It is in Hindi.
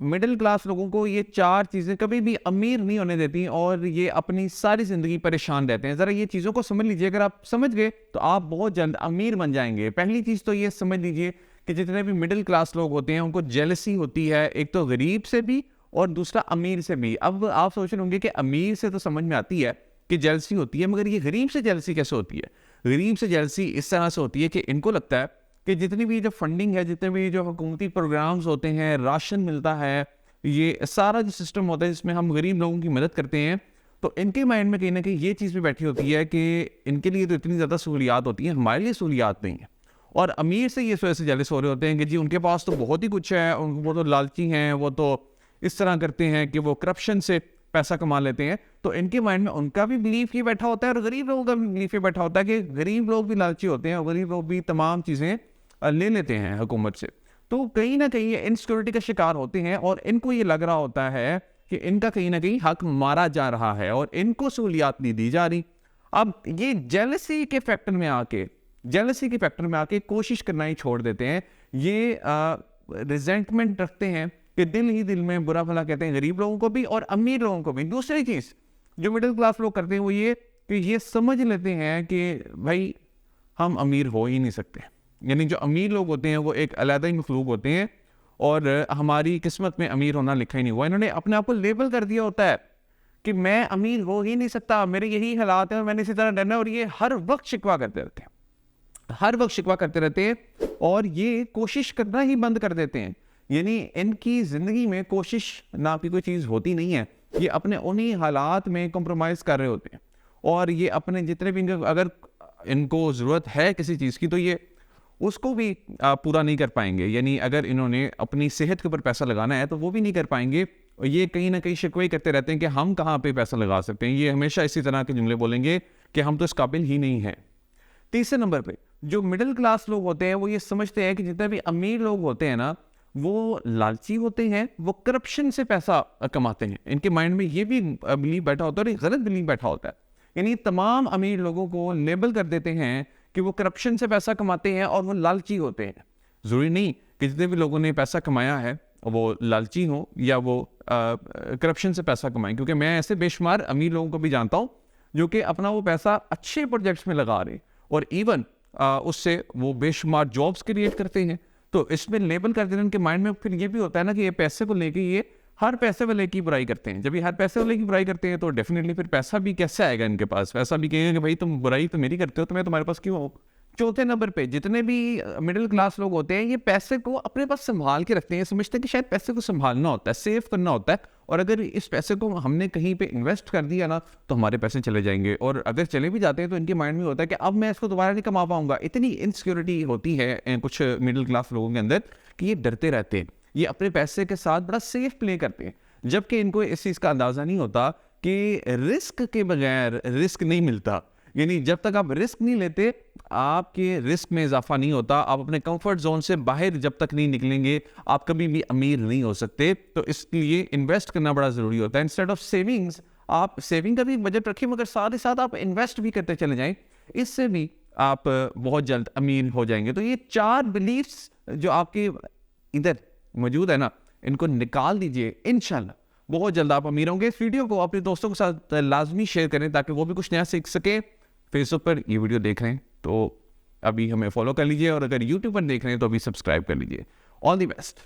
मिडिल क्लास लोगों को ये 4 चीज़ें कभी भी अमीर नहीं होने देती और ये अपनी सारी ज़िंदगी परेशान रहते हैं। ज़रा ये चीज़ों को समझ लीजिए, अगर आप समझ गए तो आप बहुत जल्द अमीर बन जाएँगे। पहली चीज़ तो ये समझ लीजिए कि जितने भी मिडिल क्लास लोग होते हैं उनको जेलसी होती है, एक तो गरीब से भी और दूसरा अमीर से भी। अब आप सोच रहे होंगे कि अमीर से तो समझ में आती है कि जेलसी होती है, मगर ये गरीब से जेलसी कैसे होती है? गरीब से जेलसी इस तरह से होती है कि इनको लगता है कि जितनी भी जो फंडिंग है, जितने भी जो हुकूमती प्रोग्राम्स होते हैं, राशन मिलता है, ये सारा जो सिस्टम होता है जिसमें हम गरीब लोगों की मदद करते हैं, तो इनके माइंड में कहीं न कहीं ये चीज़ भी बैठी होती है कि इनके लिए तो इतनी ज़्यादा सहूलियात होती हैं, हमारे लिए सहूलियात नहीं है। और अमीर से ये इस वजह से जेलस हो रहे होते हैं कि जी उनके पास तो बहुत ही कुछ है, वो तो लालची हैं, वो तो इस तरह करते हैं कि वो करप्शन से पैसा कमा लेते हैं। तो इनके माइंड में उनका भी बिलीफ ये बैठा होता है और गरीब लोगों का भी बिलीफ ये बैठा होता है कि गरीब लोग भी लालची होते हैं और गरीब लोग भी तमाम चीज़ें ले लेते हैं हुकूमत से। तो कहीं न कहीं ये इनसिक्योरिटी का शिकार होते हैं और इनको ये लग रहा होता है कि इनका कहीं न कहीं हक मारा जा रहा है और इनको सहूलियात नहीं दी जा रही। अब ये जेलसी के फैक्टर में आके कोशिश करना ही छोड़ देते हैं। ये रिज़ेंटमेंट रखते हैं कि दिल ही दिल में बुरा भला कहते हैं गरीब लोगों को भी और अमीर लोगों को भी। दूसरी चीज़ जो मिडिल क्लास लोग करते हैं वो ये कि ये समझ लेते हैं कि भाई हम अमीर हो ही नहीं सकते। यानी जो अमीर लोग होते हैं वो एक अलग ही मखलूक होते हैं और हमारी किस्मत में अमीर होना लिखा ही नहीं हुआ। इन्होंने अपने आप को लेबल कर दिया होता है कि मैं अमीर हो ही नहीं सकता, मेरे यही हालात हैं और मैंने इसी तरह डरना है। और ये हर वक्त शिकवा करते रहते हैं, हर वक्त शिकवा करते रहते हैं और ये कोशिश करना ही बंद कर देते हैं। यानी इनकी ज़िंदगी में कोशिश ना की कोई चीज़ होती नहीं है। ये अपने उन्हीं हालात में कॉम्प्रोमाइज़ कर रहे होते हैं और ये अपने जितने भी अगर इनको ज़रूरत है किसी चीज़ की तो ये उसको भी पूरा नहीं कर पाएँगे। यानी अगर इन्होंने अपनी सेहत के ऊपर पैसा लगाना है तो वो भी नहीं कर पाएँगे। और ये कहीं न कहीं शिकवे करते रहते हैं कि हम कहाँ पे पैसा लगा सकते हैं। ये हमेशा इसी तरह के जुमले बोलेंगे कि हम तो इस काबिल ही नहीं हैं। तीसरे नंबर पे जो मिडिल क्लास लोग होते हैं वो ये समझते हैं कि जितने भी अमीर लोग होते हैं ना, वो लालची होते हैं, वो करप्शन से पैसा कमाते हैं। इनके माइंड में ये भी बिलीव बैठा होता है और एक गलत बिलीव बैठा होता है। यानी तमाम अमीर लोगों को लेबल कर देते हैं कि वो करप्शन से पैसा कमाते हैं और वो लालची होते हैं। ज़रूरी नहीं कि जितने भी लोगों ने पैसा कमाया है वो लालची हों या वो करप्शन से पैसा कमाएं, क्योंकि मैं ऐसे बेशुमार अमीर लोगों को भी जानता हूँ जो कि अपना वो पैसा अच्छे प्रोजेक्ट्स में लगा रहे हैं और इवन उससे वो बेशुमार जॉब्स क्रिएट करते हैं। तो इसमें लेबल कर देने उनके माइंड में फिर ये भी होता है ना कि ये पैसे को लेके ये हर पैसे वाले की बुराई करते हैं। जब ये हर पैसे वाले की बुराई करते हैं तो डेफिनेटली फिर पैसा भी कैसे आएगा इनके पास? पैसा भी कहेंगे कि भाई तुम बुराई तो मेरी करते हो तो मैं तुम्हारे पास क्यों आऊँ? चौथे नंबर पे जितने भी मिडिल क्लास लोग होते हैं ये पैसे को अपने पास संभाल के रखते हैं। समझते हैं कि शायद पैसे को संभालना होता है, सेव करना होता है और अगर इस पैसे को हमने कहीं पे इन्वेस्ट कर दिया ना तो हमारे पैसे चले जाएंगे और अगर चले भी जाते हैं तो इनके माइंड में होता है कि अब मैं इसको दोबारा नहीं कमा पाऊंगा। इतनी इनसिक्योरिटी होती है कुछ मिडिल क्लास लोगों के अंदर कि ये डरते रहते हैं। ये अपने पैसे के साथ बड़ा सेफ प्ले करते हैं, जबकि इनको इस चीज़ का अंदाज़ा नहीं होता कि रिस्क के बगैर रिस्क नहीं मिलता। यानी जब तक आप रिस्क नहीं लेते आपके रिस्क में इजाफा नहीं होता। आप अपने कंफर्ट जोन से बाहर जब तक नहीं निकलेंगे आप कभी भी अमीर नहीं हो सकते। तो इसलिए इन्वेस्ट करना बड़ा ज़रूरी होता है। इंस्टेड ऑफ सेविंग्स आप सेविंग का भी बजट रखिए मगर साथ ही साथ आप इन्वेस्ट भी करते चले जाएं, इससे भी आप बहुत जल्द अमीर हो जाएंगे। तो ये 4 बिलीफ्स जो आपके इधर मौजूद है ना, इनको निकाल दीजिए, इंशाल्लाह बहुत जल्द आप अमीर होंगे। इस वीडियो को अपने दोस्तों के साथ लाजमी शेयर करें ताकि वो भी कुछ नया सीख सके। फेसबुक पर ये वीडियो देख रहे हैं तो अभी हमें फॉलो कर लीजिए और अगर यूट्यूब पर देख रहे हैं तो अभी सब्सक्राइब कर लीजिए। All the best.